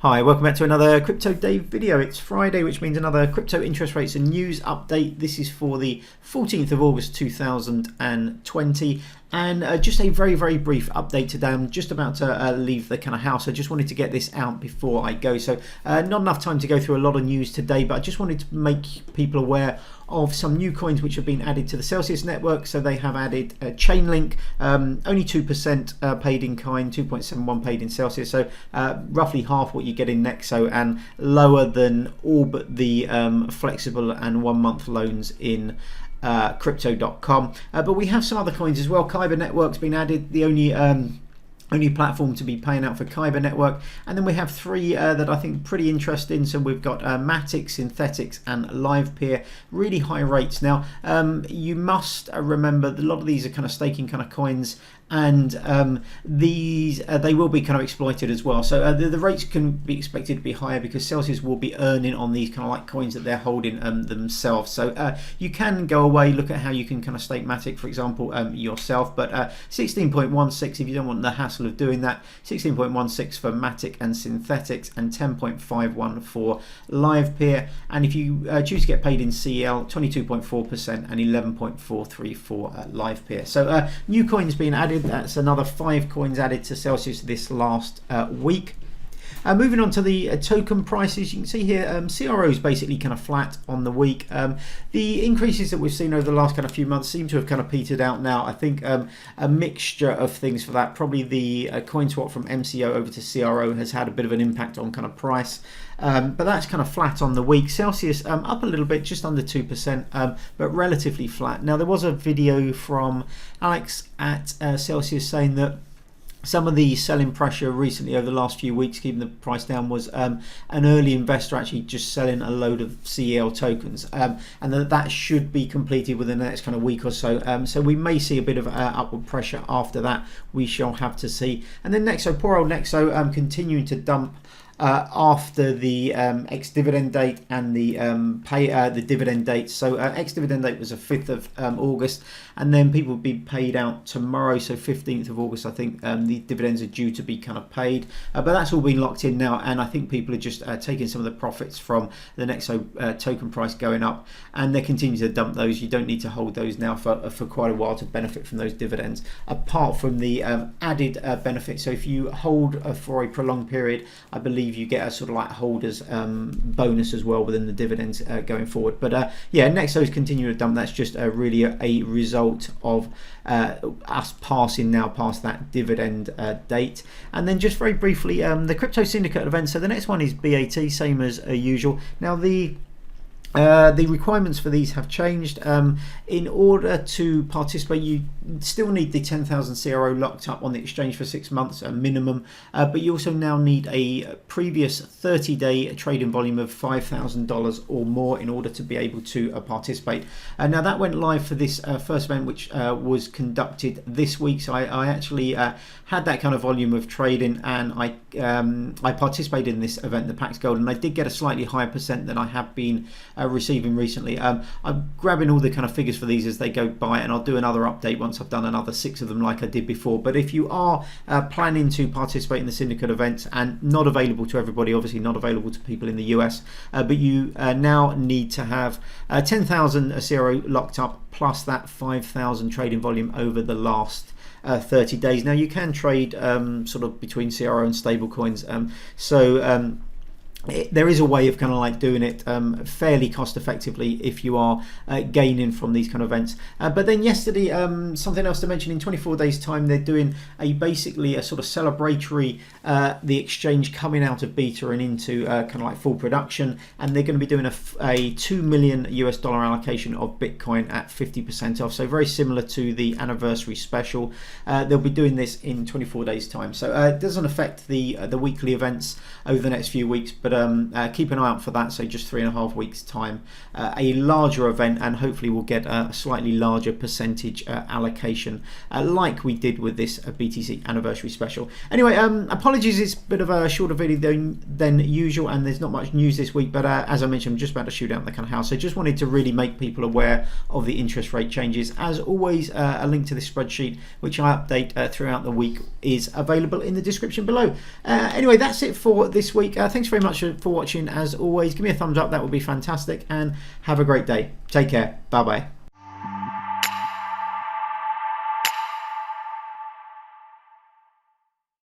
Hi, welcome back to another Crypto Dave video. It's Friday, which means another crypto interest rates and news update. This is for the 14th of August 2020. And just a very brief update today. I'm just about to leave the kind of house. I just wanted to get this out before I go. So not enough time to go through a lot of news today, but I just wanted to make people aware of some new coins which have been added to the Celsius network. So they have added Chainlink, only 2% paid in kind, 2.71 paid in Celsius. So roughly half what you get in Nexo and lower than all but the flexible and 1 month loans in crypto.com. But we have some other coins as well. Kyber Network's been added, the only platform to be paying out for Kyber Network. And then we have three that I think pretty interesting. So we've got Matic, Synthetics and LivePeer, really high rates. Now you must remember that a lot of these are kind of staking kind of coins, and these they will be kind of exploited as well. So the rates can be expected to be higher because Celsius will be earning on these kind of like coins that they're holding themselves. So you can go away, look at how you can kind of stake Matic, for example, yourself. But 16.16 if you don't want the hassle of doing that, 16.16 for Matic and Synthetics, and 10.51 for LivePeer. And if you choose to get paid in CL, 22.4% and 11.43 for LivePeer. So new coins being added. That's another 5 coins added to Celsius this last week. Moving on to the token prices, you can see here CRO is basically kind of flat on the week. The increases that we've seen over the last kind of few months seem to have kind of petered out now. I think a mixture of things for that. Probably the coin swap from MCO over to CRO has had a bit of an impact on kind of price. But that's kind of flat on the week. Celsius up a little bit, just under 2%, but relatively flat. Now there was a video from Alex at Celsius saying that some of the selling pressure recently over the last few weeks keeping the price down was an early investor actually just selling a load of CEL tokens, and that should be completed within the next kind of week or so. So we may see a bit of upward pressure after that. We shall have to see. And then Nexo, poor old Nexo, continuing to dump after the ex-dividend date and the the dividend date. So ex-dividend date was the 5th of August, and then people will be paid out tomorrow, so 15th of August I think the dividends are due to be kind of paid, but that's all been locked in now, and I think people are just taking some of the profits from the Nexo token price going up, and they continue to dump those. You don't need to hold those now for quite a while to benefit from those dividends, apart from the added benefit. So if you hold for a prolonged period, I believe you get a sort of like holders bonus as well within the dividends going forward. But yeah, Nexo is continuing to dump. That's just really a result of us passing now past that dividend date. And then just very briefly, the Crypto Syndicate event. So the next one is BAT, same as usual. Now the requirements for these have changed. In order to participate, you still need the 10,000 CRO locked up on the exchange for 6 months minimum, but you also now need a previous 30-day trading volume of $5,000 or more in order to be able to participate. Now that went live for this first event, which was conducted this week. So I actually had that kind of volume of trading, and I participated in this event, the PAX Gold, and I did get a slightly higher percent than I have been receiving recently. I'm grabbing all the kind of figures for these as they go by, and I'll do another update once I've done another 6 of them like I did before. But if you are planning to participate in the Syndicate events, and not available to everybody, obviously not available to people in the US, but you now need to have 10,000 CRO locked up plus that 5,000 trading volume over the last 30 days. Now you can trade sort of between CRO and stable coins, there is a way of kind of like doing it fairly cost effectively if you are gaining from these kind of events. But then yesterday, something else to mention, in 24 days time they're doing basically a sort of celebratory the exchange coming out of beta and into kind of like full production, and they're going to be doing a $2 million US allocation of Bitcoin at 50% off, so very similar to the anniversary special. They'll be doing this in 24 days time, so it doesn't affect the weekly events over the next few weeks, but but keep an eye out for that. So just 3.5 weeks time, a larger event, and hopefully we'll get a slightly larger percentage allocation like we did with this BTC anniversary special. Anyway, apologies, it's a bit of a shorter video than usual, and there's not much news this week, but as I mentioned, I'm just about to shoot out the kind of house, so just wanted to really make people aware of the interest rate changes. As always, a link to this spreadsheet, which I update throughout the week, is available in the description below. Anyway, that's it for this week. Thanks very much for watching. As always, give me a thumbs up, that would be fantastic, and have a great day. Take care. Bye bye.